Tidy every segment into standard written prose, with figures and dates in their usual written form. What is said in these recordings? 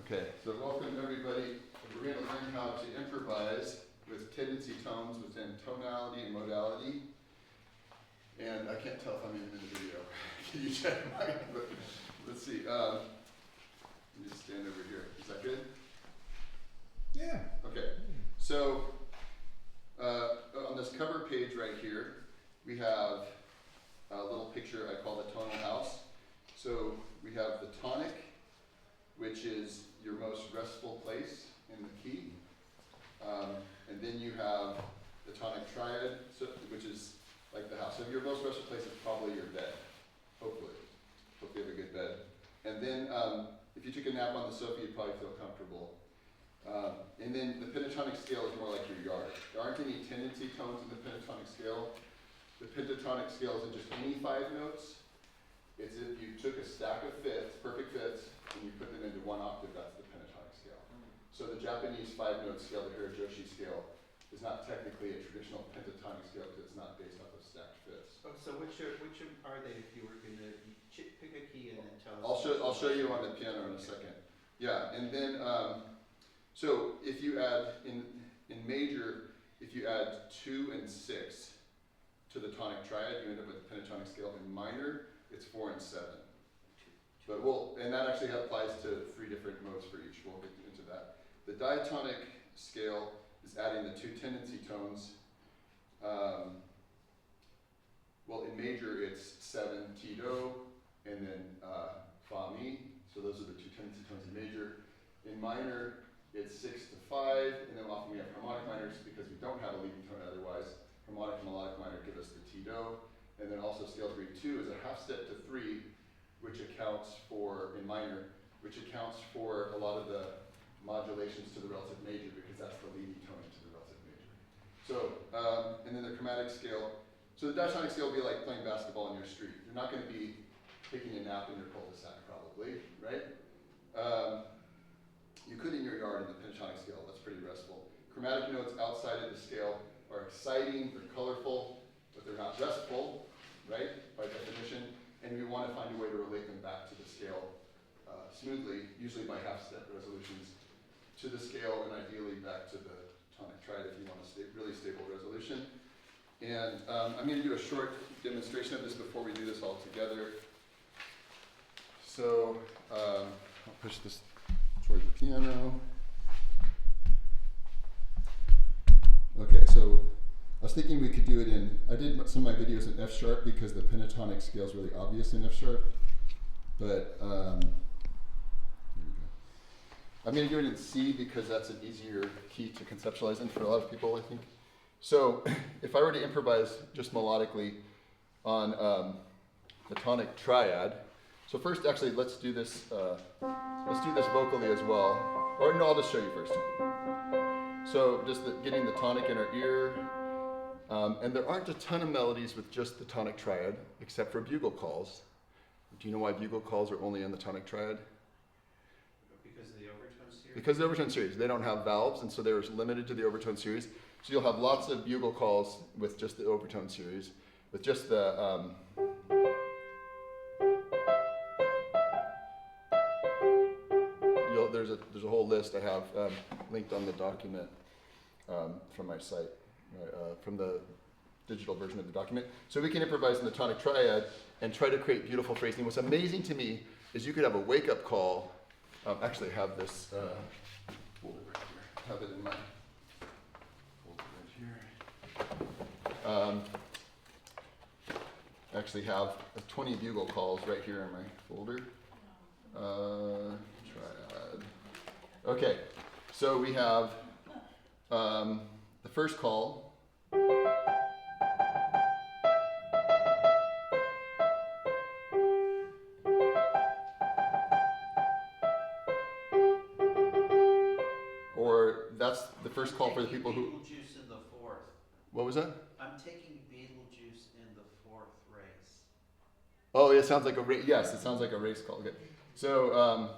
Okay, so welcome everybody. We're going to learn how to improvise with tendency tones within tonality and modality. And I can't tell if I'm even in the video. Can you check mine? But let's see. Let me just stand over here. Is that good? Yeah. Okay. So on this cover page right here, we have a little picture I call the tonal house. So we have the tonic, which is your most restful place in the key. And then you have the tonic triad, which is like the house. So your most restful place is probably your bed, hopefully. Hopefully you have a good bed. And then if you took a nap on the sofa, you'd probably feel comfortable. And then the pentatonic scale is more like your yard. There aren't any tendency tones in the pentatonic scale. The pentatonic scale isn't just any 5 notes. It's if you took a stack of fifths, perfect fifths, and you put them into one octave, that's the pentatonic scale. So the Japanese 5-note scale, the Hirajoshi scale, is not technically a traditional pentatonic scale because it's not based off of stacked fifths. Oh, so which are they if you were going to pick a key and then tell us? I'll show you on the piano in a second. Yeah, and then, so if you add, in major, if you add 2 and 6 to the tonic triad, you end up with the pentatonic scale. In minor, it's 4 and 7. But and that actually applies to 3 different modes for each. We'll get into that. The diatonic scale is adding the 2 tendency tones. Well, in major, it's 7 Ti-Do, and then Fa-Mi. So those are the 2 tendency tones in major. In minor, it's 6 to 5, and then often we have harmonic minors because we don't have a leading tone otherwise. Harmonic and melodic minor give us the Ti-Do. And then also scale degree 2 is a half step to 3, which accounts for, in minor, which accounts for a lot of the modulations to the relative major because that's the leading tone into the relative major. So, and then the chromatic scale. So the diatonic scale will be like playing basketball in your street. You're not going to be taking a nap in your cul-de-sac probably, right? You could in your yard in the pentatonic scale. That's pretty restful. Chromatic notes outside of the scale are exciting, they're colorful, but they're not restful, right, by definition, and we want to find a way to relate them back to the scale smoothly, usually by half-step resolutions, to the scale and ideally back to the tonic triad if you want a really stable resolution. And I'm going to do a short demonstration of this before we do this all together. So I'll push this toward the piano. Okay, so I was thinking we could do it in, I did some of my videos in F sharp because the pentatonic scale is really obvious in F sharp, but here we go. I'm going to do it in C because that's an easier key to conceptualize in for a lot of people, I think. So if I were to improvise just melodically on the tonic triad, so first actually let's do this vocally as well, or no, I'll just show you first. So just getting the tonic in our ear. And there aren't a ton of melodies with just the tonic triad, except for bugle calls. Do you know why bugle calls are only on the tonic triad? Because of the overtone series? Because of the overtone series. They don't have valves, and so they're limited to the overtone series. So you'll have lots of bugle calls with just the overtone series, with just the... there's a whole list I have linked on the document from my site. From the digital version of the document. So we can improvise in the tonic triad and try to create beautiful phrasing. What's amazing to me is you could have a wake-up call. Actually, I have this folder right here. I have it in my folder right here. Actually have 20 bugle calls right here in my folder. Triad. Okay, so we have the first call. Or that's the first call for the people who... Beetlejuice in the 4th. What was that? I'm taking Beetlejuice in the 4th race. Oh, it sounds like a race. Yes, it sounds like a race call. Okay. So,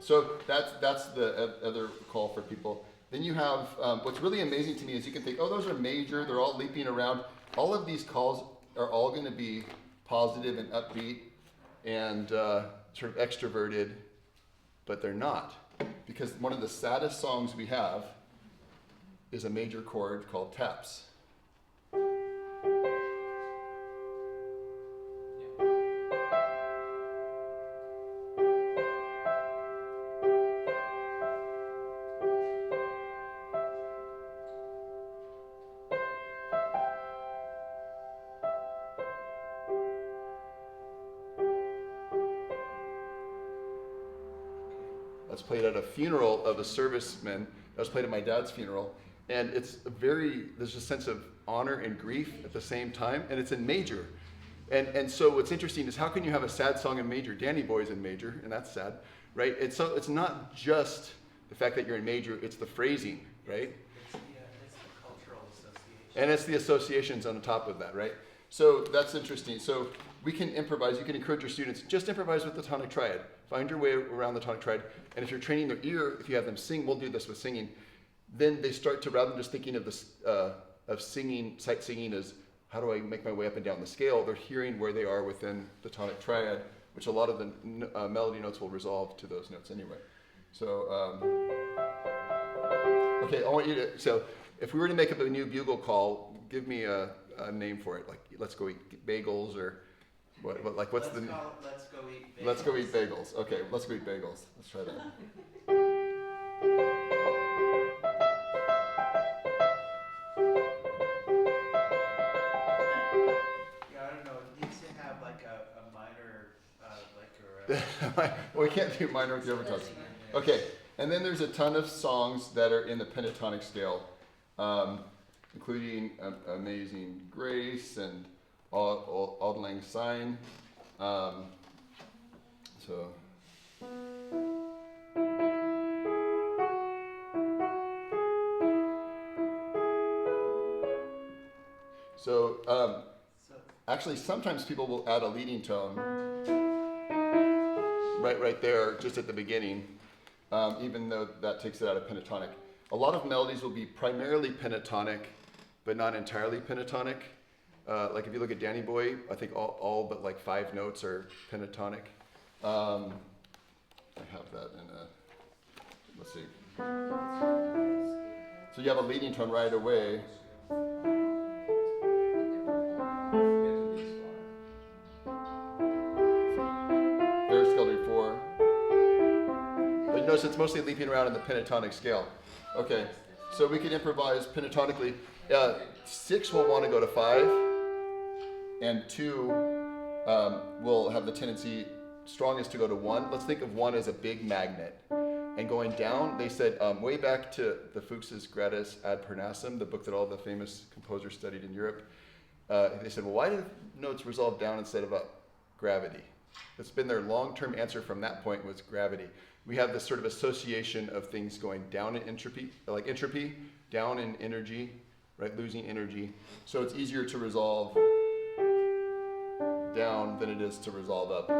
so that's the other call for people. Then you have, what's really amazing to me is you can think, oh, those are major, they're all leaping around. All of these calls are all going to be positive and upbeat and sort of extroverted, but they're not. Because one of the saddest songs we have is a major chord called taps. That's played at a funeral of a serviceman. That was played at my dad's funeral. And it's there's a sense of honor and grief at the same time, and it's in major. And so what's interesting is how can you have a sad song in major? Danny Boy's in major, and that's sad, right? And so it's not just the fact that you're in major, it's the phrasing, right? It's the cultural association. And it's the associations on top of that, right? So that's interesting. So we can improvise. You can encourage your students, just improvise with the tonic triad. Find your way around the tonic triad. And if you're training their ear, if you have them sing, we'll do this with singing, then they start to, rather than just thinking of this, of singing, sight singing as, how do I make my way up and down the scale? They're hearing where they are within the tonic triad, which a lot of the melody notes will resolve to those notes anyway. So, okay, I want you to, so if we were to make up a new bugle call, give me a name for it, like let's go eat bagels, or what's the Let's go eat bagels. Let's go eat bagels. Okay, let's go eat bagels. Let's try that. Yeah, I don't know. It needs to have like a minor, Well, we can't do minor with the overtones. Okay, and then there's a ton of songs that are in the pentatonic scale, including Amazing Grace and Auld Lang Syne. So actually, sometimes people will add a leading tone right there, just at the beginning, even though that takes it out of pentatonic. A lot of melodies will be primarily pentatonic, but not entirely pentatonic. Like if you look at Danny Boy, I think all but like 5 notes are pentatonic. I have that in a, let's see. So you have a leading tone right away. There's scale to 4. But you notice it's mostly leaping around in the pentatonic scale. Okay, so we can improvise pentatonically. 6 will want to go to 5, and 2 will have the tendency strongest to go to 1. Let's think of 1 as a big magnet. And going down, they said way back to the Fuchs's Gradus ad Parnassum, the book that all the famous composers studied in Europe. They said, well, why do notes resolve down instead of up? Gravity. That's been their long-term answer from that point, was gravity. We have this sort of association of things going down in entropy, like entropy, down in energy, right, losing energy. So it's easier to resolve down than it is to resolve up.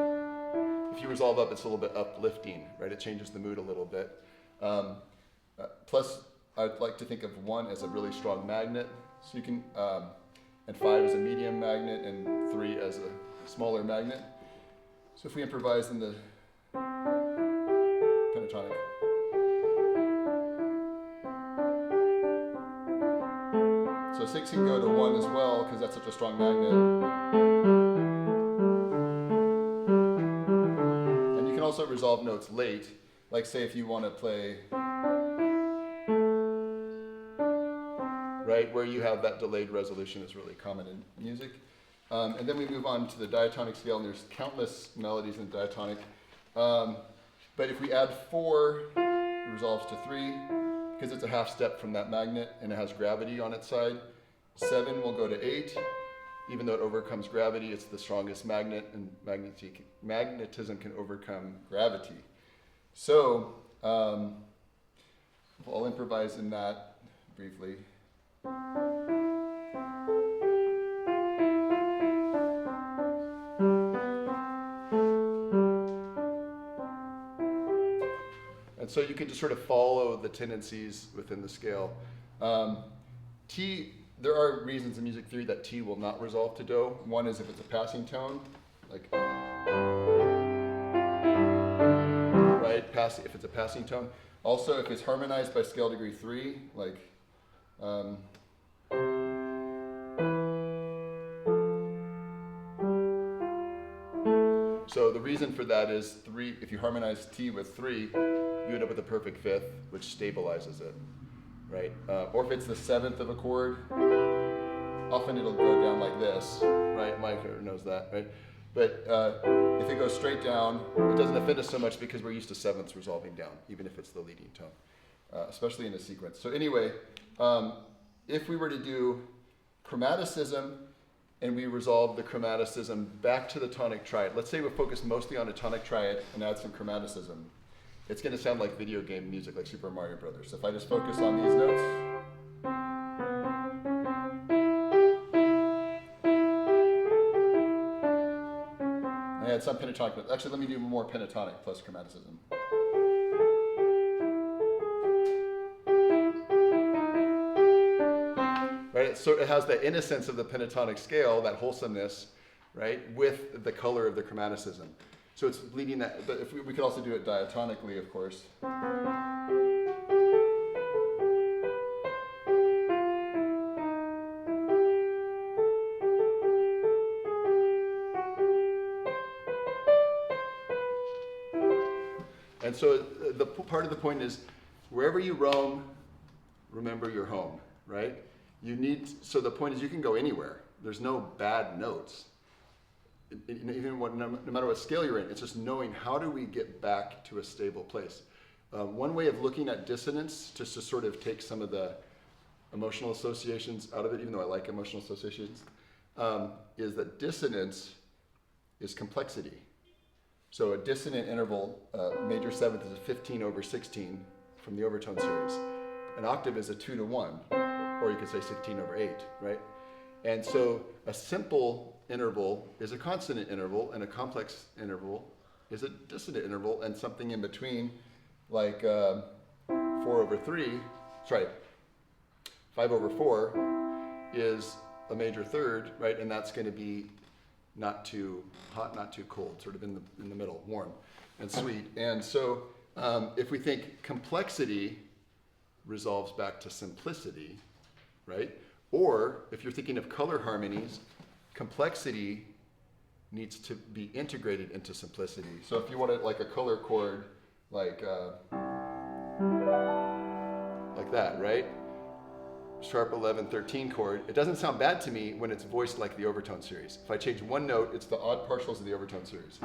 If you resolve up, it's a little bit uplifting, right? It changes the mood a little bit. Plus, I'd like to think of 1 as a really strong magnet. So you can, and 5 as a medium magnet, and 3 as a smaller magnet. So if we improvise in the pentatonic. So 6 can go to 1 as well, because that's such a strong magnet. And you can also resolve notes late, like say if you want to play, right, where you have that delayed resolution is really common in music. And then we move on to the diatonic scale, and there's countless melodies in the diatonic. But if we add 4, it resolves to 3, because it's a half step from that magnet, and it has gravity on its side. 7 will go to 8. Even though it overcomes gravity, it's the strongest magnet, and magnetism can overcome gravity. So I'll improvise in that briefly. And so you can just sort of follow the tendencies within the scale. T there are reasons in music theory that T will not resolve to Do. One is if it's a passing tone, like, right, if it's a passing tone. Also, if it's harmonized by scale degree 3, like, so the reason for that is 3, if you harmonize T with 3, you end up with a perfect fifth, which stabilizes it, right? Or if it's the 7th of a chord, often it'll go down like this, right? Mike knows that, right? But if it goes straight down, it doesn't offend us so much because we're used to 7ths resolving down, even if it's the leading tone, especially in a sequence. So anyway, if we were to do chromaticism and we resolve the chromaticism back to the tonic triad, let's say we focus mostly on a tonic triad and add some chromaticism, it's going to sound like video game music, like Super Mario Brothers. So if I just focus on these notes, I had some pentatonic, but actually let me do more pentatonic plus chromaticism. Right, so it has the innocence of the pentatonic scale, that wholesomeness, right, with the color of the chromaticism. So it's bleeding that, but if we could also do it diatonically, of course. And so the part of the point is, wherever you roam, remember your home, right? So the point is you can go anywhere. There's no bad notes. Even no matter what scale you're in, it's just knowing how do we get back to a stable place. One way of looking at dissonance, just to sort of take some of the emotional associations out of it, even though I like emotional associations, is that dissonance is complexity. So a dissonant interval, major 7th is a 15 over 16 from the overtone series. An octave is a 2 to 1, or you could say 16 over 8, right? And so a simple interval is a consonant interval, and a complex interval is a dissonant interval, and something in between, like 4 over 3, 5 over 4 is a major third, right? And that's going to be not too hot, not too cold, sort of in the middle, warm and sweet. And so if we think complexity resolves back to simplicity, right? Or if you're thinking of color harmonies, complexity needs to be integrated into simplicity. So if you want it like a color chord, like that, right? Sharp 11, 13 chord. It doesn't sound bad to me when it's voiced like the overtone series. If I change one note, it's the odd partials of the overtone series.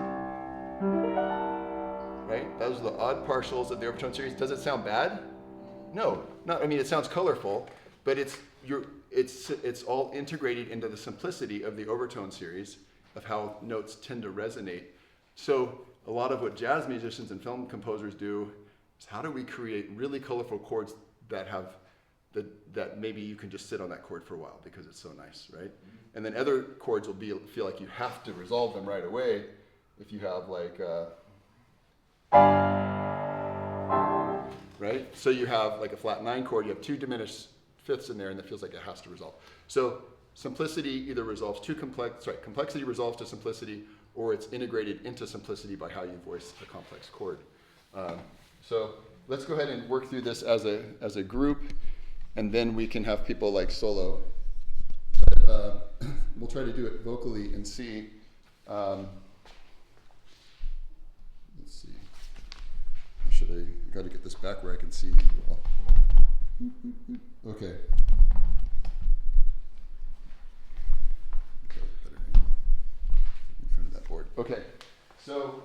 Right? Those are the odd partials of the overtone series. Does it sound bad? No. I mean, it sounds colorful, but it's all integrated into the simplicity of the overtone series of how notes tend to resonate. So a lot of what jazz musicians and film composers do is how do we create really colorful chords that have that maybe you can just sit on that chord for a while because it's so nice, right? Mm-hmm. And then other chords will feel like you have to resolve them right away if you have like, right? So you have like a flat 9 chord, you have 2 diminished fifths in there, and it feels like it has to resolve. So simplicity either resolves to complexity resolves to simplicity, or it's integrated into simplicity by how you voice a complex chord. So let's go ahead and work through this as a group, and then we can have people like solo. We'll try to do it vocally and see. Let's see. I got to get this back where I can see you all. Okay. Better angle in front of that board. Okay. So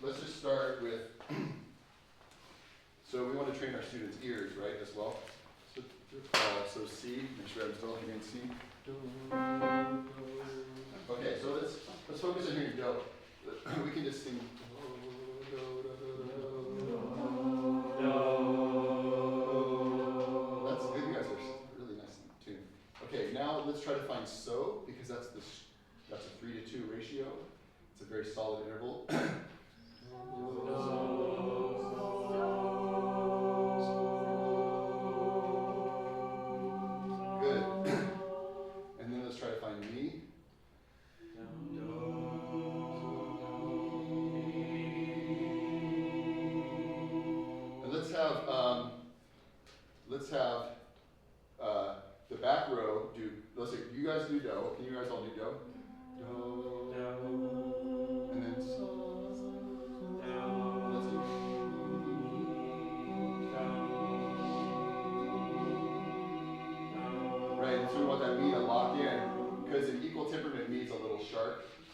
let's just start with. So we want to train our students' ears, right, as well. So C, make sure I'm still hearing C. Okay, so let's focus on hearing Do. We can just sing. That's good. You guys are really nice in tune. Okay, now let's try to find So, because that's a 3-to-2 ratio. It's a very solid interval. Good.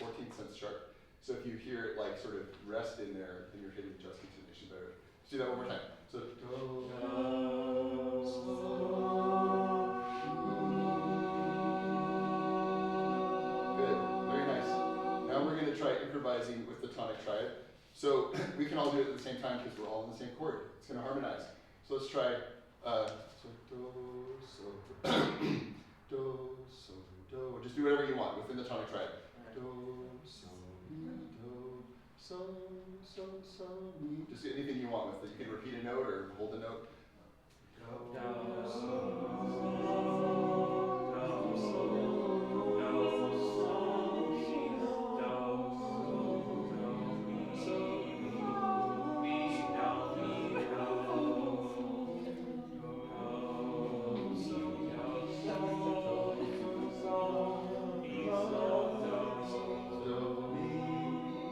14th sense sharp. So if you hear it like sort of rest in there, then you're hitting just intonation better. Let's do that one more time. So do, good, very nice. Now we're going to try improvising with the tonic triad. So we can all do it at the same time because we're all in the same chord. It's going to harmonize. So let's try so do, so do, so do. Just do whatever you want within the tonic triad. Do, so, mi, do, so, mi. Just anything you want with it. You can repeat a note or hold a note. Do,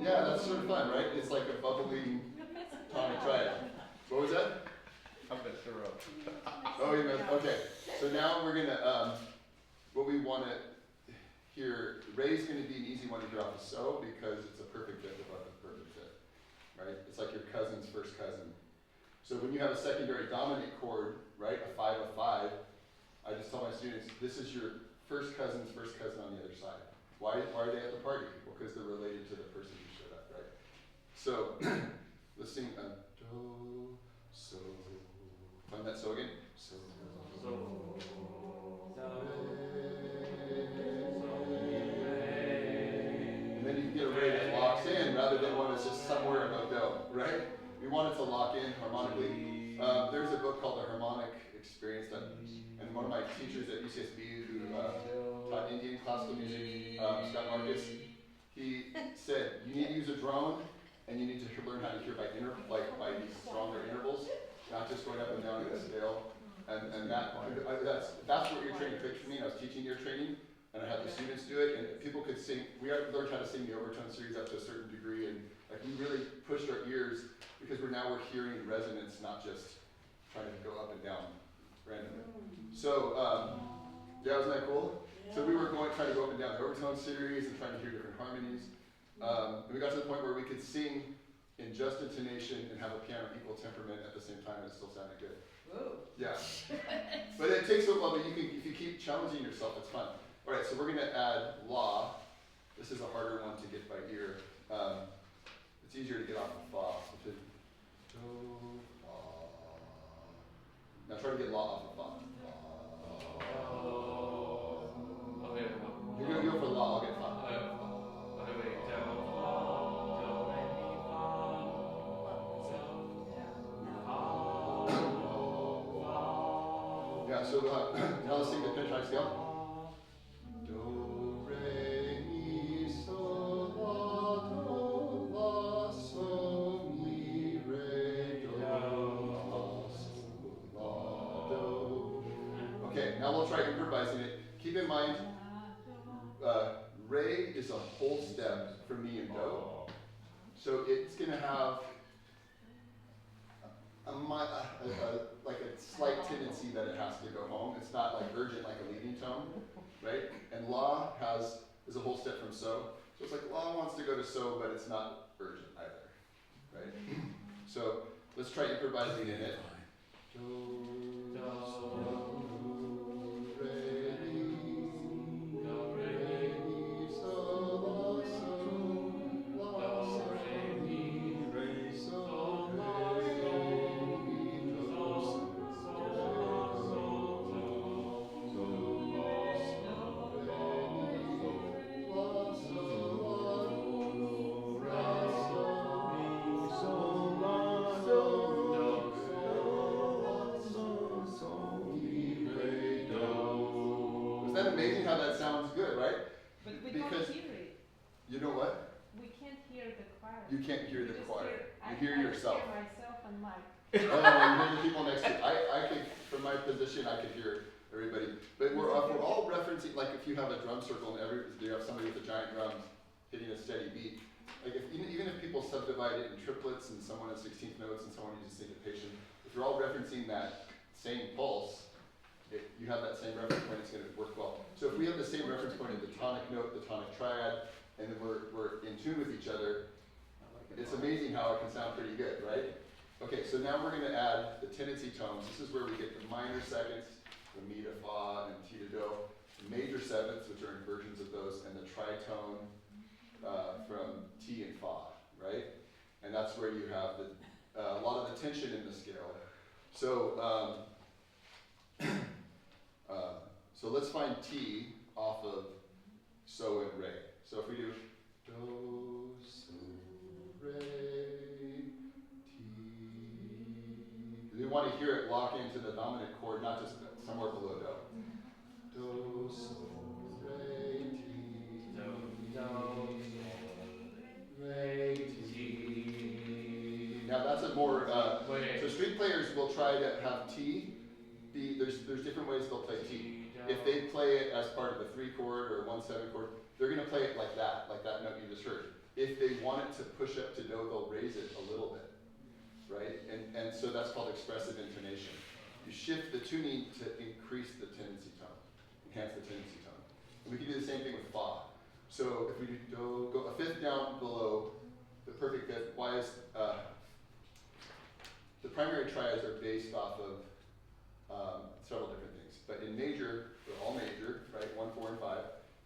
yeah, that's sort of fun, right? It's like a bubbling tonic triad. What was that? I'm gonna throw up. Oh, you missed. Okay. So now we're gonna what we want to hear. Re's going to be an easy one to hear off of so because it's a perfect fifth above the perfect fifth, right? It's like your cousin's first cousin. So when you have a secondary dominant chord, right, a 5 of 5, I just tell my students this is your first cousin's first cousin on the other side. Why are they at the party? Well, because they're related to the person who showed up, right? So let's sing do, so. Find that so again. So. And then you can get a re that locks in rather than one that's just somewhere above do, right? We want it to lock in harmonically. There's a book called The Harmonic Experience, and one of my teachers at UCSB who taught Indian classical music, Scott Marcus, he said you need to use a drone and you need to learn how to hear by these stronger intervals, not just going up and down in a scale. And that's what your training picked for me. I was teaching ear training, and I had the students do it, and people could sing. We learned how to sing the overtone series up to a certain degree, and like we really pushed our ears because we're hearing resonance, not just trying to go up and down randomly. So yeah, wasn't that cool? So we were trying to go up and down the overtone series and trying to hear different harmonies. And we got to the point where we could sing in just intonation and have a piano equal temperament at the same time, and it still sounded good. Whoa. Yeah. But it takes a while, but if you keep challenging yourself, it's fun. All right, so we're going to add la. This is a harder one to get by ear. It's easier to get off of fa. So do, fa. Now try to get la off of fa. You're going to go for la, I'll get fa. Yeah, so now let's sing the pentatonic scale. Do, re, mi, so, la, so, mi, re, do, la, so, la, do. Okay, now we'll try improvising it. Keep in mind, re is a whole step for mi and do. So it's going to have like a slight tendency that it has to go home. It's not like urgent like a leading tone, right? And la is a whole step from so. So it's like la wants to go to so, but it's not urgent either, right? So let's try improvising in it. Do, re, mi, so, la, so, mi, re, so, Isn't that amazing how that sounds good, right? But we Because- don't hear it. You know what? We can't hear the choir. You can't hear the just choir. I You hear yourself. hear myself and Mike. Oh, you hear the people next to you. I could, from my position, I could hear everybody. But we're all referencing, like if you have a drum circle and you have somebody with a giant drum hitting a steady beat. Like even if people subdivide it in triplets and someone at 16th notes and someone uses syncopation, if you're all referencing that same pulse, you have that same reference point, it's going to work well. So if we have the same reference point in the tonic note, the tonic triad, and then we're in tune with each other, it's amazing how it can sound pretty good, right? Okay, so now we're going to add the tendency tones. This is where we get the minor seconds, the mi to fa and ti to do, the major sevenths, which are inversions of those, and the tritone from ti and fa, right? And that's where you have a lot of the tension in the scale. So, so let's find ti off of so and re. So if we do do, so, re, ti. You want to hear it lock into the dominant chord, not just somewhere below do. Do, so, re, ti. Do, re, ti. Now that's a more, so street players will try to have ti be, there's different ways they'll play ti. If they play it as part of a 3 chord or a 1/7 chord, they're going to play it like that note you just heard. If they want it to push up to do, they'll raise it a little bit, right? And so that's called expressive intonation. You shift the tuning to increase the tendency tone, enhance the tendency tone. And we can do the same thing with fa. So if we do do, go a fifth down below the perfect fifth, why is, the primary triads are based off of several different things. But in major, they're all major, right? 1, 4, and 5.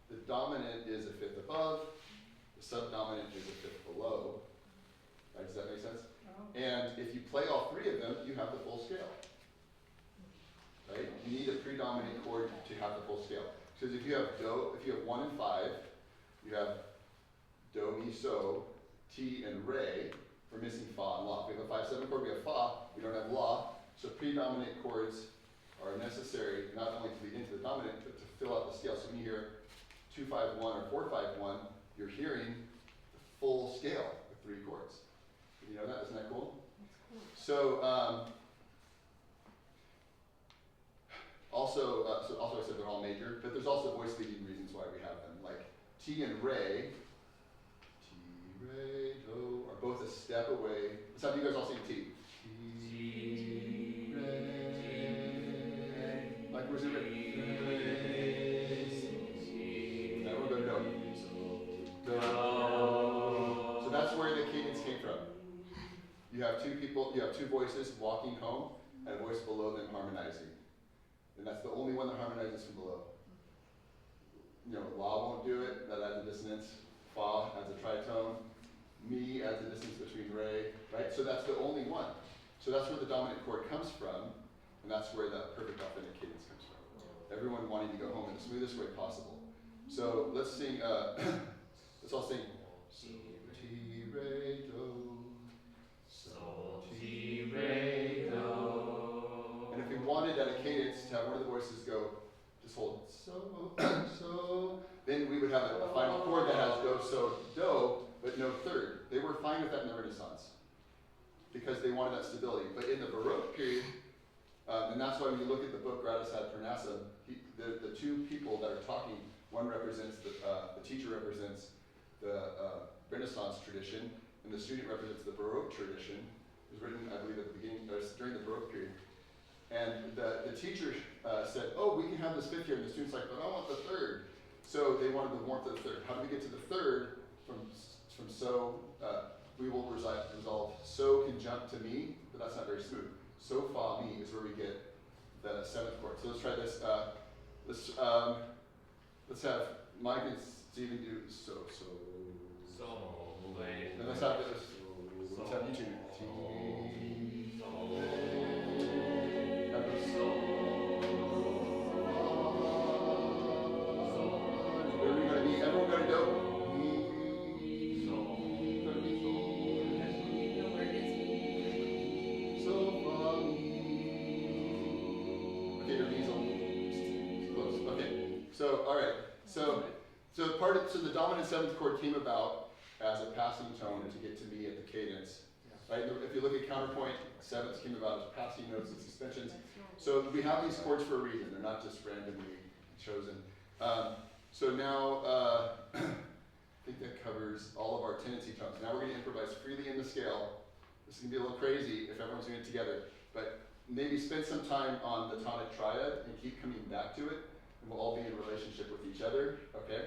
The dominant is a fifth above. The subdominant is a fifth below. Right? Does that make sense? Oh. And if you play all 3 of them, you have the full scale. Right? You need a predominant chord to have the full scale. Because if you have do, if you have 1 and 5, you have do, mi, so, ti, and re. We're missing fa and la. If we have a 5/7 chord, we have fa. We don't have la. So predominant chords are necessary not only to lead into the dominant, but to fill out the scale. So when you hear 2-5-1 or 4-5-1, you're hearing the full scale with 3 chords. You know that? Isn't that cool? That's cool. So also I said they're all major, but there's also voice leading reasons why we have them. Like ti and re, ti, re, do, are both a step away. Let's have you guys all sing ti. Ti, re. Like where's it written? Now we're going to do. So that's where the cadence came from. You have 2 people, you have 2 voices walking home, and a voice below them harmonizing. And that's the only one that harmonizes from below. You know, la won't do it, that adds a dissonance. Fa adds a tritone. Mi adds a dissonance between re, right? So that's the only one. So that's where the dominant chord comes from, and that's where the perfect authentic cadence comes from. Everyone wanting to go home in the smoothest way possible. So let's sing, let's all sing. So, ti, re, do. So, ti, re, do. And if we wanted at a cadence to have one of the voices go, just hold so, so, then we would have a final chord that has do, so, do, but no third. They were fine with that in the Renaissance because they wanted that stability. But in the Baroque period, and that's why when you look at the book Gradus ad Parnassum, the 2 people that are talking, one represents the teacher represents the Renaissance tradition, and the student represents the Baroque tradition. It was written, I believe, at the beginning, during the Baroque period. And the teacher said, oh, we can have this fifth here, and the student's like, but I want the third. So they wanted the warmth of the third. How do we get to the third? From so, we will resolve so can jump to mi, but that's not very smooth. So, fa, mi is where we get the 7th chord. So let's try this. Let's have Mike and Steven do so. And let's have this. Let's have you two. Where are we going to be? Everyone going to do? So the dominant 7th chord came about as a passing tone to get to me at the cadence. Right? If you look at counterpoint, 7ths came about as passing notes and suspensions. So we have these chords for a reason. They're not just randomly chosen. So now, I think that covers all of our tendency tones. Now we're going to improvise freely in the scale. This is going to be a little crazy if everyone's doing it together. But maybe spend some time on the tonic triad and keep coming back to it. And we'll all be in relationship with each other. Okay?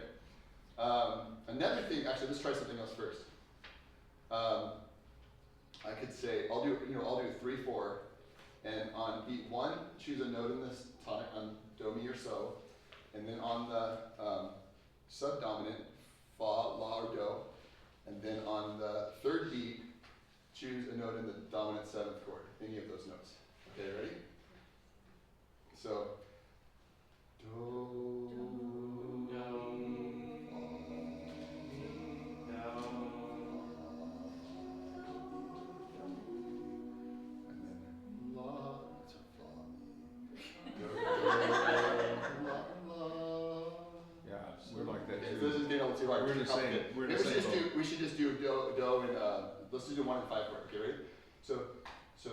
Another thing, actually, let's try something else first. I could say I'll do 3/4, and on beat 1, choose a note in this tonic on do, mi, or so, and then on the subdominant fa, la, or do, and then on the 3rd beat, choose a note in the dominant 7th chord, any of those notes. Okay, ready? So, do, too hard. We're in the same. We're in the same boat. We should just do do and let's do the 1 and 5 chord. Okay, ready? So do,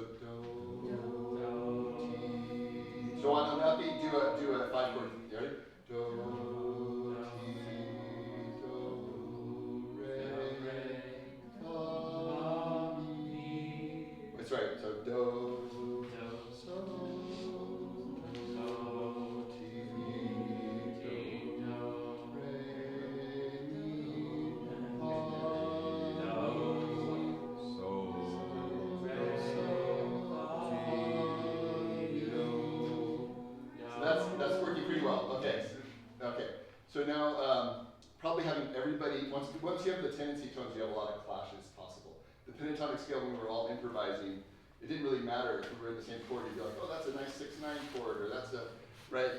ti. So on that beat, do a 5 chord. You ready? Do, ti, do, re, fa, mi. That's right. So do, so, do, ti, do, re, mi, that's working pretty well. Okay. So now, probably having everybody, once you have the tendency tones, you have a lot of clashes possible. The pentatonic scale, when we were all improvising, it didn't really matter if we were in the same chord. You'd be like, oh, that's a nice 6/9 chord, or that's a, right?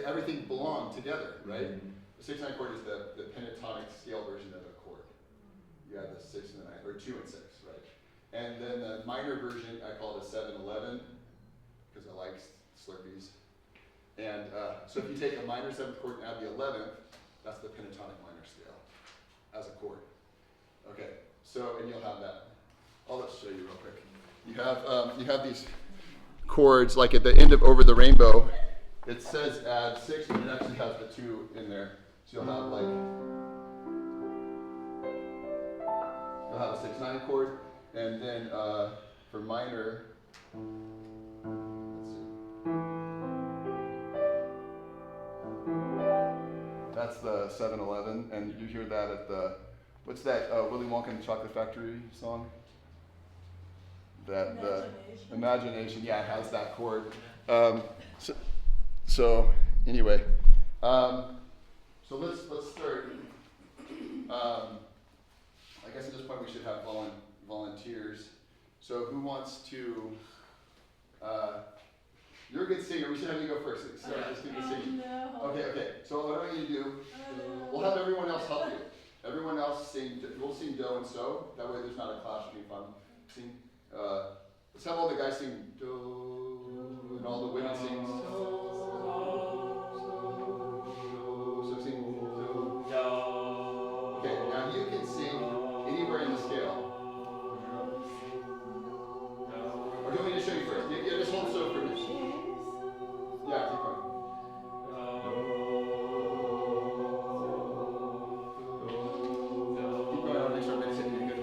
Everything belonged together, right? The 6/9 chord is the pentatonic scale version of a chord. You have the 6 and the 9, or 2 and 6, right? And then the minor version, I call it a 7/11, because I like Slurpees. And so if you take a minor 7th chord and add the 11th, that's the pentatonic minor scale as a chord. Okay, so, and you'll have that. I'll just show you real quick. You have these chords, like at the end of Over the Rainbow, it says add 6, but it actually has the 2 in there. So you'll have a 6/9 chord, and then for minor, let's see. That's the 7/11, and you hear that at the, what's that Willy Wonka and the Chocolate Factory song? That the Imagination, yeah, it has that chord. So anyway, so let's start. I guess at this point we should have volunteers. So who wants to? You're a good singer. We should have you go first. Sarah, just give me singing. No. Okay. So what I want you to do, we'll have everyone else help you. Everyone else sing. We'll sing do and so. That way there's not a clash between fun. Sing. Let's have all the guys sing do, and all the women sing so. So sing do. Okay. Now you can sing anywhere in the scale. Or do you want me to show you first? Yeah, just hold so for me. Yeah, keep going. Keep going. I'll make sure everybody's hitting it good.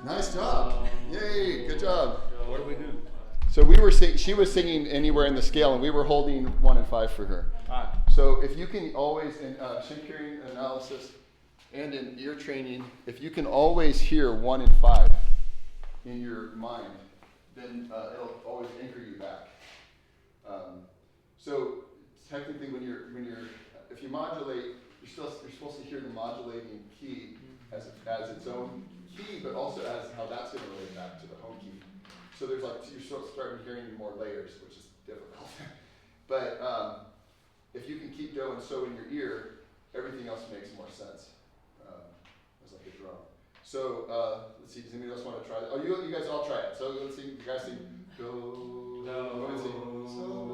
Nice job. Yay, good job. What do we do? So she was singing anywhere in the scale, and we were holding 1 and 5 for her. So if you can always, in shin hearing analysis and in ear training, if you can always hear 1 and 5 in your mind, then it'll always anchor you back. So technically, if you modulate, you're supposed to hear the modulating key as its own key, but also as how that's going to relate back to the home key. So there's you're sort of starting hearing more layers, which is difficult. But if you can keep do and so in your ear, everything else makes more sense. It's like a drum. So let's see, does anybody else want to try that? Oh, you guys all try it. So let's see, you guys sing do, what is it? So.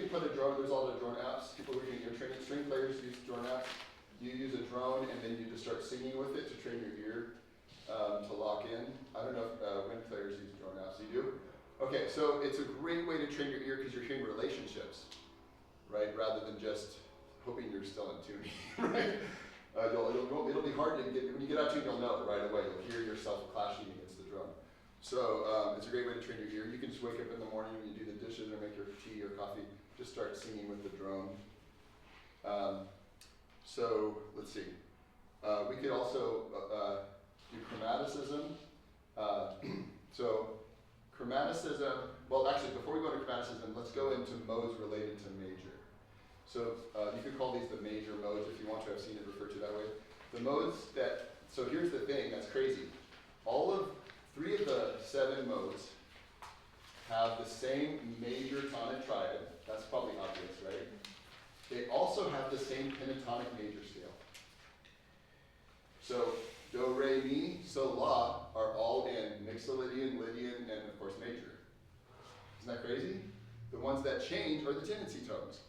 you put a drone, there's all the drone apps. People who are doing ear training, string players use drone apps. You use a drone and then you just start singing with it to train your ear to lock in. I don't know if wind players use drone apps. You do? Okay, so it's a great way to train your ear because you're hearing relationships, right? Rather than just hoping you're still in tune, right? It'll be hard to get, when you get out to tune, you'll know it right away. You'll hear yourself clashing against the drum. So it's a great way to train your ear. You can just wake up in the morning when you do the dishes or make your tea or coffee, just start singing with the drone. So let's see. We could also do chromaticism. So chromaticism, well actually before we go to chromaticism, let's go into modes related to major. So you could call these the major modes if you want to. I've seen it referred to that way. The modes that, so here's the thing that's crazy. 3 of the 7 modes have the same major tonic triad. That's probably obvious, right? They also have the same pentatonic major scale. So do, re, mi, so, la are all in Mixolydian, Lydian, and of course major. Isn't that crazy? The ones that change are the tendency tones.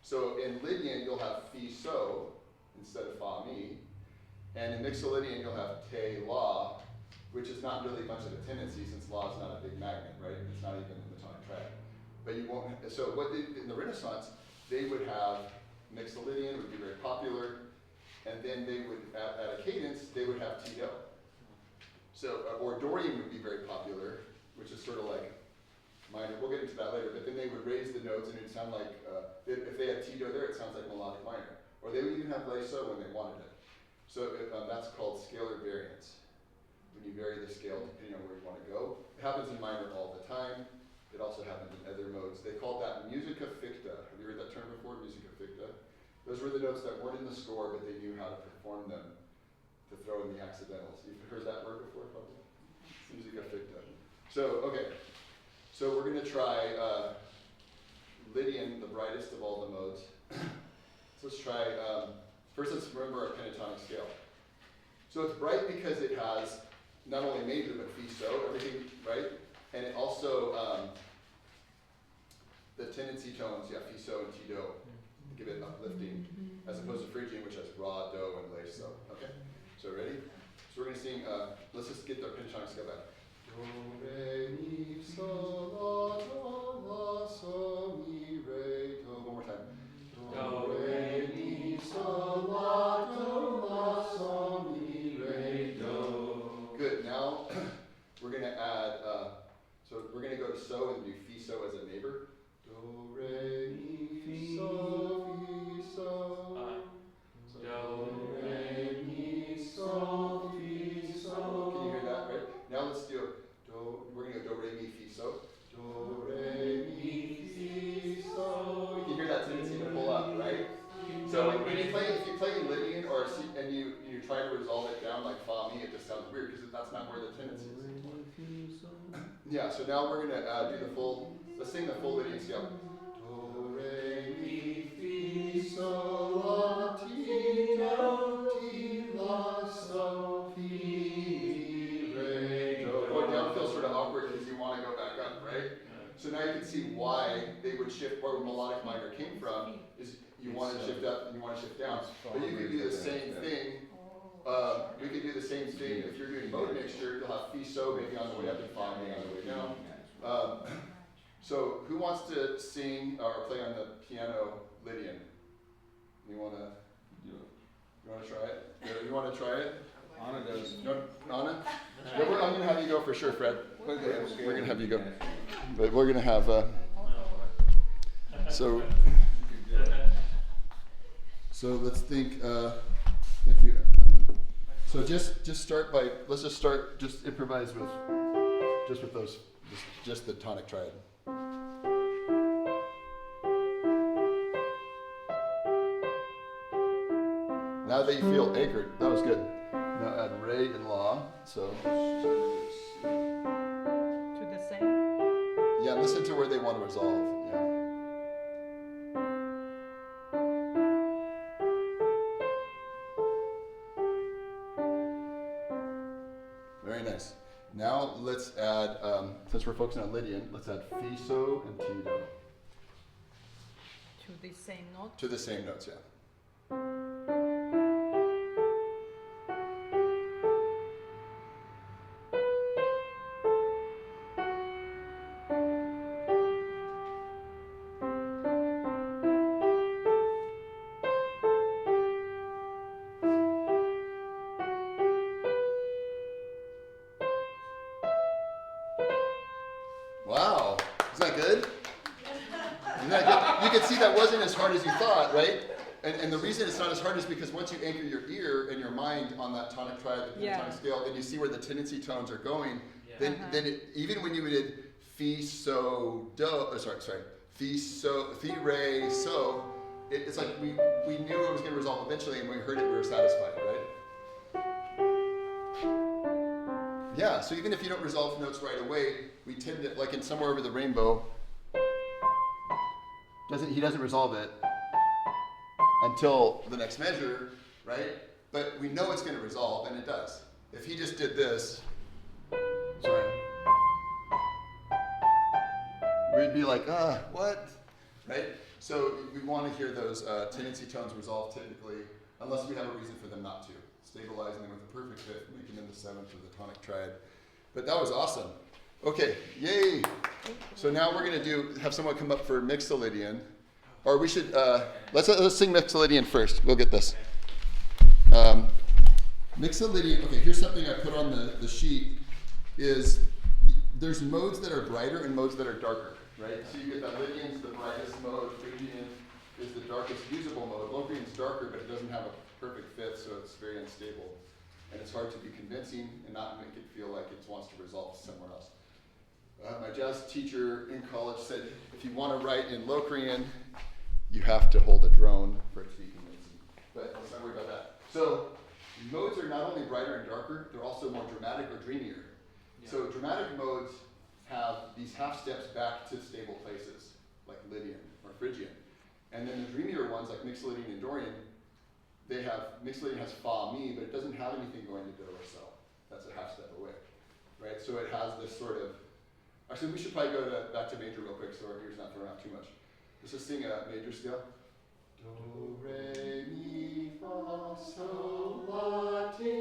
So in Lydian, you'll have fi, so, instead of fa, mi. And in Mixolydian, you'll have te, la, which is not really much of a tendency since la is not a big magnet, right? It's not even in the tonic triad. But you won't, so what they, in the Renaissance, they would have Mixolydian would be very popular, and then they would, at a cadence, they would have Ti-Do. So, or Dorian would be very popular, which is sort of like minor, we'll get into that later, but then they would raise the notes and it would sound like, if they had Ti-Do there, it sounds like melodic minor. Or they would even have La-So when they wanted it. So that's called scalar variance. When you vary the scale depending on where you want to go. It happens in minor all the time. It also happens in other modes. They called that musica ficta. Have you heard that term before, musica ficta? Those were the notes that weren't in the score, but they knew how to perform them to throw in the accidentals. You've heard that word before, probably? Musica ficta. So, okay. So we're going to try Lydian, the brightest of all the modes. So let's try, first let's remember our pentatonic scale. So it's bright because it has not only major, but fi, so, everything, right? And it also, the tendency tones, yeah, fi, so, and ti, do, give it uplifting, as opposed to Phrygian, which has ra, do, and la, so. Okay, so ready? So we're going to sing, let's just get the pentatonic scale back. Do, re, mi, so, la, do, la, so, mi, re, do. One more time. Do, re, mi, so, la, do, la, so, mi, re, do. Good, now we're going to add, so we're going to go to so and do fi, so as a neighbor. Do, re, mi, so, fi, so. Do, re, mi, so, fi, so. Can you hear that, right? Now let's do we're going to go do, re, mi, fi, so. Do, re, mi, fi, so. You can hear that tendency to pull up, right? So when you play, if you play in Lydian or and you try to resolve it down like fa, mi, it just sounds weird because that's not where the tendency is. Yeah, so now we're going to do the full, let's sing the full Lydian scale. Do, re, mi, fi, so, la, ti, do, ti, la, so, fi, mi, re, do. Going down feels sort of awkward because you want to go back up, right? So now you can see why they would shift, where melodic minor came from, is you want to shift up and you want to shift down. But you could do the same thing. We could do the same thing if you're doing mode mixture. You'll have fi, so maybe on the way up and fa, maybe on the way down. So who wants to sing or play on the piano Lydian? You want to do it? You want to try it? You want to try it? Anna does. Anna? Yeah, I'm going to have you go for sure, Fred. We're going to have you go. But we're going to have, so let's think, thank you. So just start by, let's just start, just improvise with those, just the tonic triad. Now that you feel anchored, that was good. Now add re and la, so. To the same? Yeah, listen to where they want to resolve, yeah. Very nice. Now let's add, since we're focusing on Lydian, let's add fi, so, and ti, do. to the same note. To the same notes, yeah. Wow, isn't that good? Isn't that good? You can see that wasn't as hard as you thought, right? And the reason it's not as hard is because once you anchor your ear and your mind on that tonic triad, the pentatonic scale, and you see where the tendency tones are going, then even when you did fi, so, do, fi, so, fi, re, so, it's like we knew it was going to resolve eventually, and when we heard it, we were satisfied, right? Yeah, so even if you don't resolve notes right away, we tend to, like in Somewhere Over the Rainbow, he doesn't resolve it until the next measure, right? But we know it's going to resolve, and it does. If he just did this, we'd be like, what? Right? So we want to hear those tendency tones resolve typically, unless we have a reason for them not to. Stabilizing them with a perfect fifth, making them the seventh of the tonic triad. But that was awesome. Okay, yay! So now we're going to have someone come up for Mixolydian. Or we should, let's sing Mixolydian first. We'll get this. Mixolydian, okay, here's something I put on the sheet, is there's modes that are brighter and modes that are darker, right? So you get that Lydian's the brightest mode, Phrygian is the darkest usable mode. Locrian's darker, but it doesn't have a perfect fifth, so it's very unstable. And it's hard to be convincing and not make it feel like it wants to resolve somewhere else. My jazz teacher in college said, if you want to write in Locrian, you have to hold a drone for it to be convincing. But let's not worry about that. So modes are not only brighter and darker, they're also more dramatic or dreamier. Yeah. So dramatic modes have these half steps back to stable places, like Lydian or Phrygian. And then the dreamier ones, like Mixolydian and Dorian, Mixolydian has fa, mi, but it doesn't have anything going to do or so. That's a half step away, right? So it has this sort of, actually we should probably go back to major real quick so our ears not thrown out too much. Let's just sing a major scale. Do, re, mi, fa, sol, la, ti,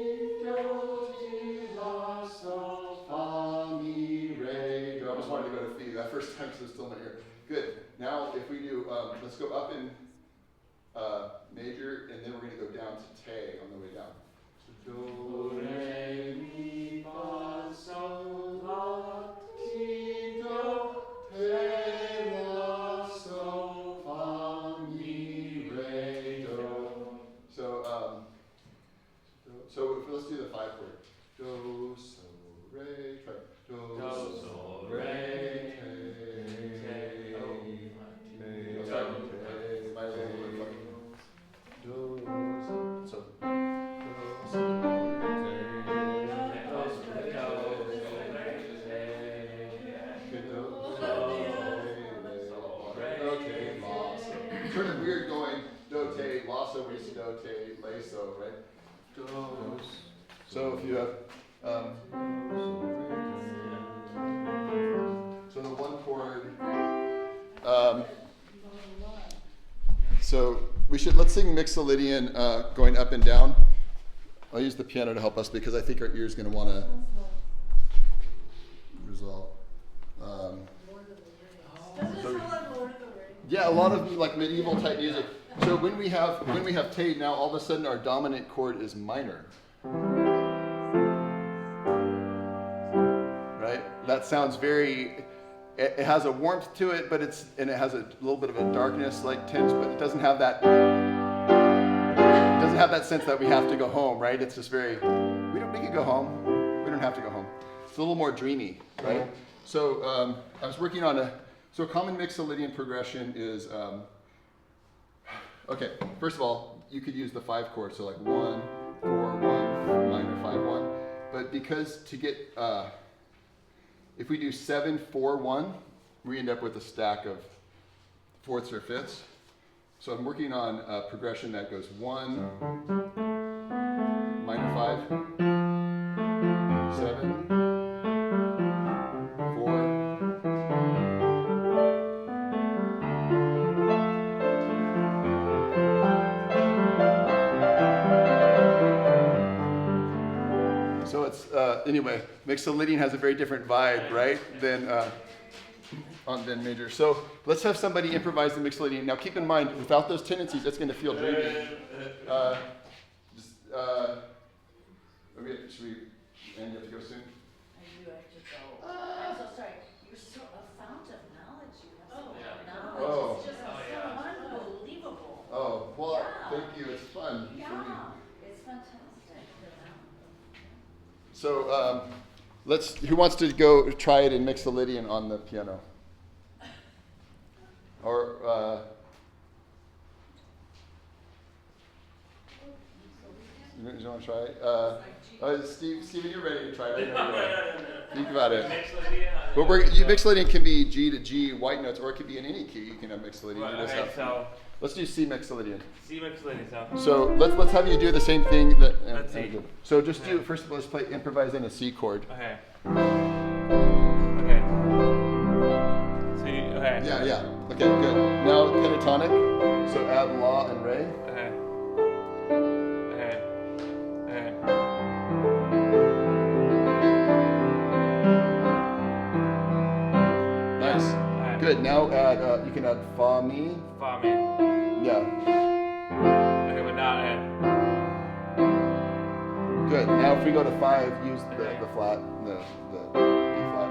do, ti, la, sol, fa, mi, re, do. I almost wanted to go to fi that first time because it was still in my ear. Good. Now if we do, let's go up in major, and then we're going to go down to te on the way down. So, do, re, mi, fa, sol, la, ti, do, te, la, sol, fa, mi, re, do. So let's do the 5 chord. Do, so, re, try. Do, so, re, te, sort of weird going do, te, la, so, re, si, do, te, la, so, right? So if you have, so the 1 chord, so let's sing Mixolydian going up and down. I'll use the piano to help us because I think our ear's going to want to resolve. Yeah, a lot of like medieval type music. So when we have te, now all of a sudden our dominant chord is minor. Right? That sounds very. It has a warmth to it, but it has a little bit of a darkness like tinge, but it doesn't have that. It doesn't have that sense that we have to go home, right? It's just very. We can go home. We don't have to go home. It's a little more dreamy, right? So I was working on a common Mixolydian progression is. Okay, first of all, you could use the 5 chord, so like 1, 4, 1, minor 5, 1. But because to get, if we do 7, 4, 1, we end up with a stack of 4ths or 5ths. So I'm working on a progression that goes 1, minor 5, 7, 4, anyway, mixolydian has a very different vibe, right, than major. So let's have somebody improvise the mixolydian. Now keep in mind, without those tendencies, that's going to feel dreamy. Should we, and you have to go soon? I do have to go. I'm so sorry. You're so a fount of knowledge. You have so much knowledge. Oh. It's just so unbelievable. Oh, well, Yeah. thank you. It's fun. Yeah, it's fantastic. So who wants to go try it in mixolydian on the piano? Or you want to try it? Steven, you're ready to try it. No. Think about it. But mixolydian can be G to G white notes, or it could be in any key. You can have mixolydian. Well, Let's do C mixolydian. C mixolydian. So let's have you do the same thing that. Let's see. So just do first of all. Let's play improvise in a C chord. Okay. Okay. C. Okay. Yeah. Okay, good. Now pentatonic. So add La and Re. Okay. Okay. Okay. Nice. Okay. Good. Now add. You can add Fa Mi. Fa mi. Yeah. Okay, but not add. Good. Now if we go to 5, use Okay. the flat, the B flat.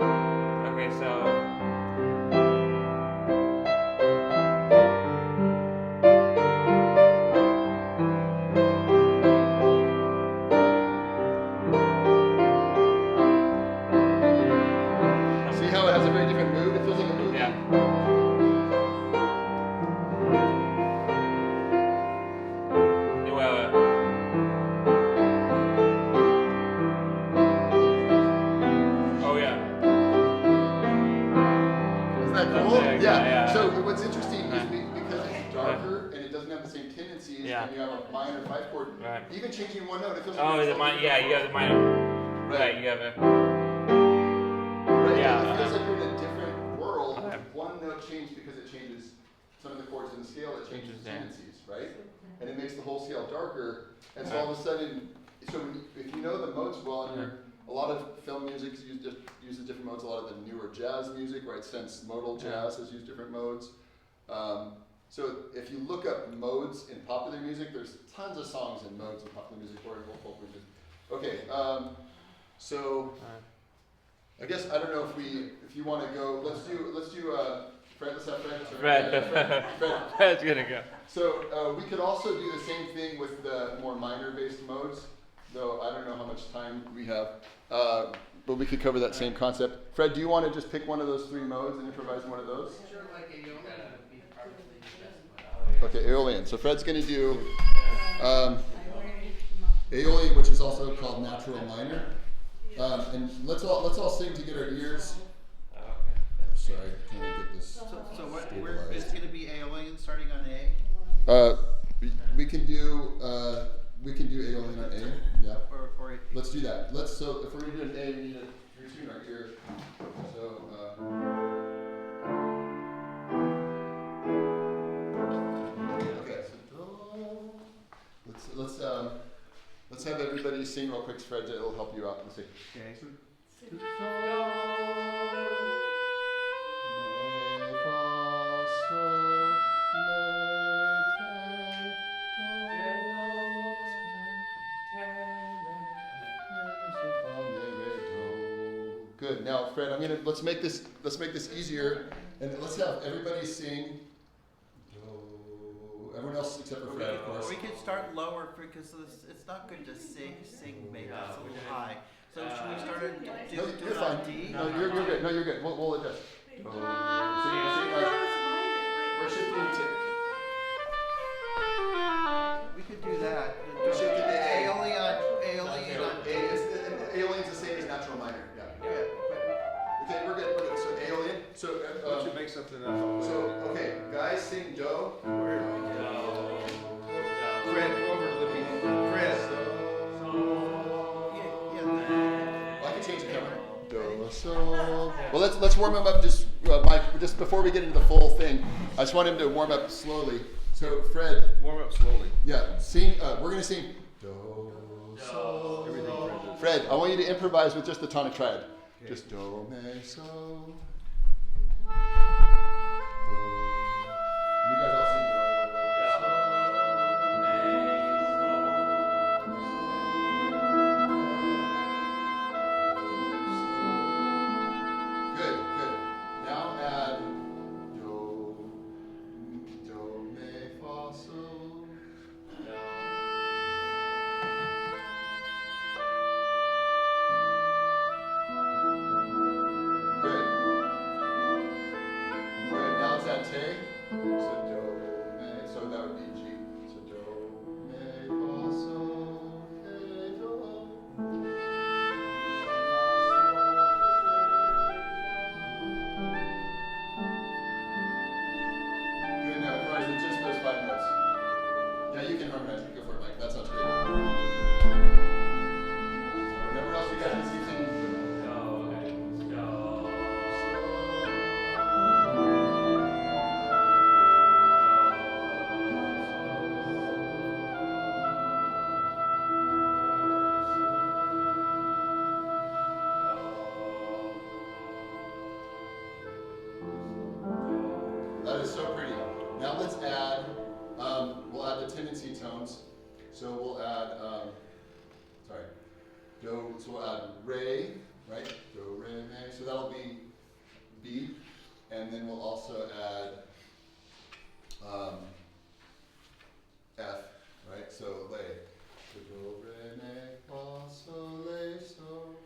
Okay, so. See how it has a very different mood? It feels like a movie. Yeah. Well, oh yeah. Isn't that cool? That's it, yeah. So what's interesting is because it's darker and it doesn't have the same tendencies, Yeah. and you have a minor 5 chord, Right. even changing one note, it feels Oh, like the minor. Yeah, you have the minor. Right, you have it. Right, Yeah, it feels uh-huh. like you're in a different world. Okay. One note changed because it changes some of the chords in the scale, it changes the Interesting. tendencies, right? And it makes the whole scale darker, and so all of a sudden, so if you know the modes well, and a lot of film music uses different modes, a lot of the newer jazz music, right, since modal jazz has used different modes. So if you look up modes in popular music, there's tons of songs in modes in popular music or in folk music. Okay, so I guess I don't know if you want to go. Let's do Fred. Let's have Fred. Fred. Fred's gonna go. So we could also do the same thing with the more minor-based modes, though I don't know how much time we have. But we could cover that same concept. Fred, do you want to just pick one of those 3 modes and improvise one of those? Sure, like a yoga would be probably the best one. Okay, Aeolian. So Fred's going to do Aeolian, which is also called natural minor. And let's all sing to get our ears. Sorry, trying to get this. So what? stabilized. It's going to be Aeolian starting on A, We can do Aeolian on A. Yeah. or Let's do that. So if we're gonna do an A, we need to retune our ear. So okay. So let's have everybody sing real quick, Fred. It'll help you out. Let's see. okay. Good. Now, Fred, let's make this easier, and let's have everybody sing. Do. Everyone else except for Fred, of course. We could start lower because it's not good to sing maybe it's a little high. So should we start at No, do you're it on fine. D? No, you're good. No, you're good. We'll adjust. Do. We're shifting to. We could do that. We're shifting to A. Aeolian on Aeolian's the same as natural minor. Yeah. Yeah. Okay, we're good. So Aeolian. So Why don't you make something up? okay, guys, sing Do. Fred, go over to the beat. Fred. I can change the camera. Do, so. Well, let's warm him up just before we get into the full thing. I just want him to warm up slowly. So Fred, Warm up slowly. yeah, sing. We're gonna sing Do, so. Everything Fred does. Fred, I want you to improvise with just the tonic triad. Just do, me, so. Do. You guys all sing do, Good, good. Now add do, me, fa, sol. Good. Good. Now it's that te. So do, me. So that would be G. So do, me, fa, sol, re, do. Good. Now improvise with just those 5 notes. Yeah, you can harmonize. Go for it, Mike. That sounds great. Remember else we got this evening? That is so pretty. Now let's add, we'll add the tendency tones. So we'll add, do, so we'll add re, right? Do, re, me. So that'll be B. And then we'll also add F, right? So lay. So do, re, me, fa, sol, lay, so.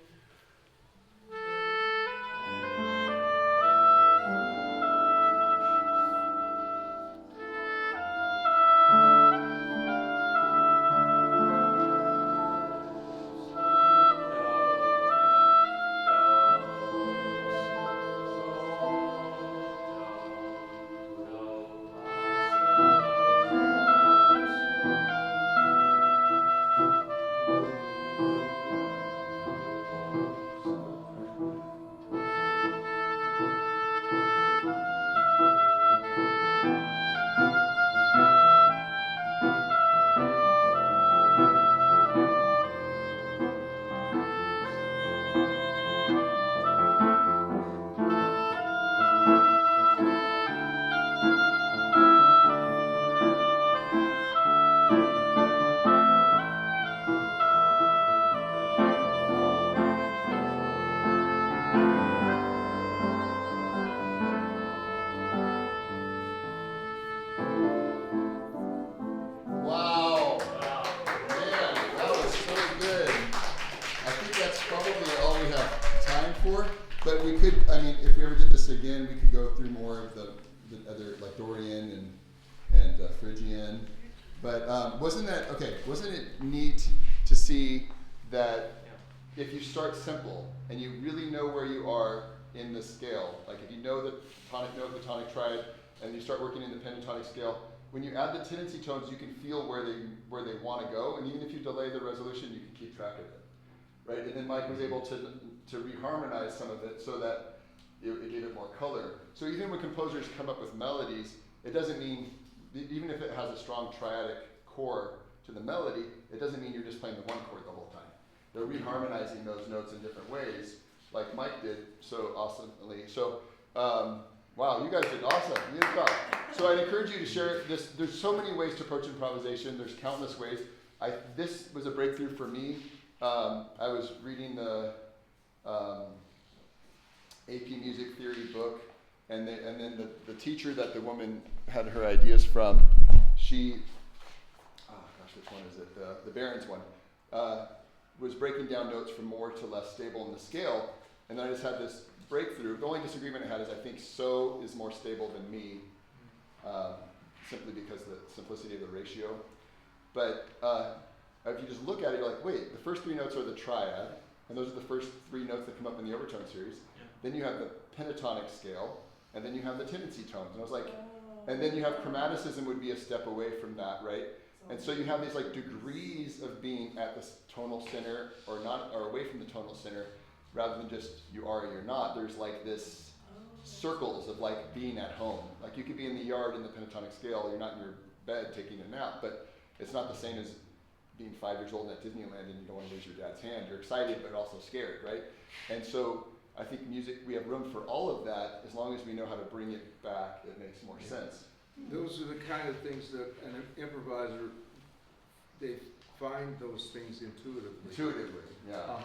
Wow. Man, that was so good. I think that's probably all we have time for. But we could, I mean, if we ever did this again, we could go through more of the other, like Dorian and Phrygian. But wasn't it neat to see that if you start simple and you really know where you are in the scale, like if you know the tonic note, the tonic triad, and you start working in the pentatonic scale, when you add the tendency tones, you can feel where they want to go, and even if you delay the resolution, you can keep track of it, right? And then Mike was able to reharmonize some of it so that it gave it more color. So even when composers come up with melodies, it doesn't mean, even if it has a strong triadic core to the melody, it doesn't mean you're just playing the one chord the whole time. They're reharmonizing those notes in different ways, like Mike did so awesomely. So, wow, you guys did awesome. You did well. So I'd encourage you to share this. There's so many ways to approach improvisation. There's countless ways. This was a breakthrough for me. I was reading the AP Music Theory book, and then the teacher that the woman had her ideas from, she, which one is it? The Barron's one, was breaking down notes from more to less stable in the scale, and then I just had this breakthrough. The only disagreement I had is I think so is more stable than me, simply because the simplicity of the ratio. But if you just look at it, you're like, wait, the first 3 notes are the triad, and those are the first 3 notes that come up in the overtone series. Yeah. Then you have the pentatonic scale, and then you have the tendency tones. And I was like, and then you have chromaticism would be a step away from that, right? And so you have these like degrees of being at the tonal center or not, or away from the tonal center, rather than just you are or you're not. There's like this circles of like being at home. Like you could be in the yard in the pentatonic scale, you're not in your bed taking a nap, but it's not the same as being 5 years old at Disneyland and you don't want to lose your dad's hand. You're excited but also scared, right? And so I think music, we have room for all of that as long as we know how to bring it back. It makes more sense. Those are the kind of things that an improviser, they find those things intuitively. Intuitively, yeah.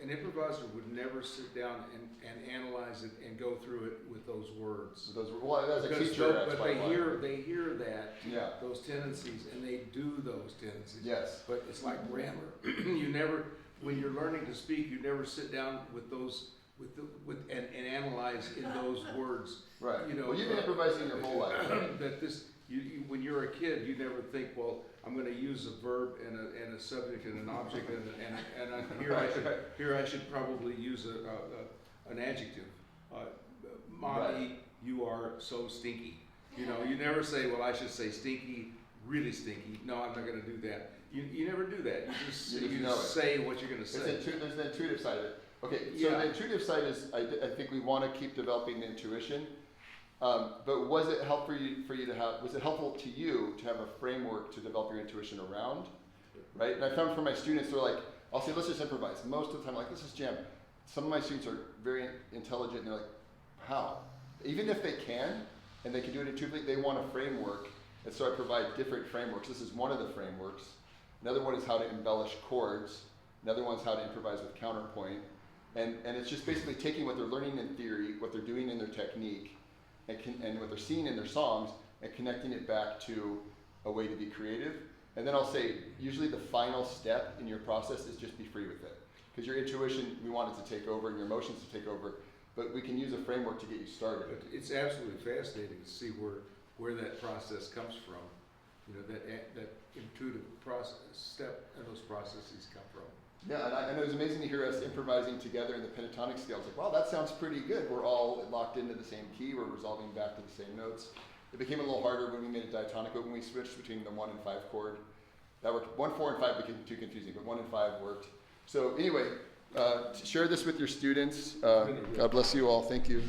An improviser would never sit down and analyze it and go through it with those words. So those were, well, as a Because teacher, that's but why I wanted- they hear that, Yeah. those tendencies, and they do those tendencies. Yes. But it's like grammar. You never, when you're learning to speak, you never sit down with those, and analyze in those words. Right. You know, Well, you've been improvising your whole life. that this, when you're a kid, you never think, well, I'm going to use a verb and a subject and an object, here I should probably use an adjective. Mommy, Right. you are so stinky. You know, you never say, well, I should say stinky, really stinky. No, I'm not going to do that. You never do that. You just, You know it. say what you're going to say. There's the intuitive side of it. Okay, so Yeah. the intuitive side is, I think we want to keep developing the intuition. But was it helpful for you to have? Was it helpful to you to have a framework to develop your intuition around? Right. And I found for my students, they're like, I'll say, let's just improvise. Most of the time, like, let's just jam. Some of my students are very intelligent, and they're like, how? Even if they can, and they can do it intuitively, they want a framework. And so I provide different frameworks. This is one of the frameworks. Another one is how to embellish chords. Another one is how to improvise with counterpoint. And it's just basically taking what they're learning in theory, what they're doing in their technique, and what they're seeing in their songs, and connecting it back to a way to be creative. And then I'll say, usually the final step in your process is just be free with it. Because your intuition, we want it to take over, and your emotions to take over, but we can use a framework to get you started. But it's absolutely fascinating to see where that process comes from. You know, that intuitive process step and those processes come from. Yeah, and it was amazing to hear us improvising together in the pentatonic scale. It's like, wow, that sounds pretty good. We're all locked into the same key. We're resolving back to the same notes. It became a little harder when we made it diatonic, but when we switched between the 1 and 5 chord, that worked. 1, 4, and 5 became too confusing, but 1 and 5 worked. So anyway, share this with your students. God bless you all. Thank you.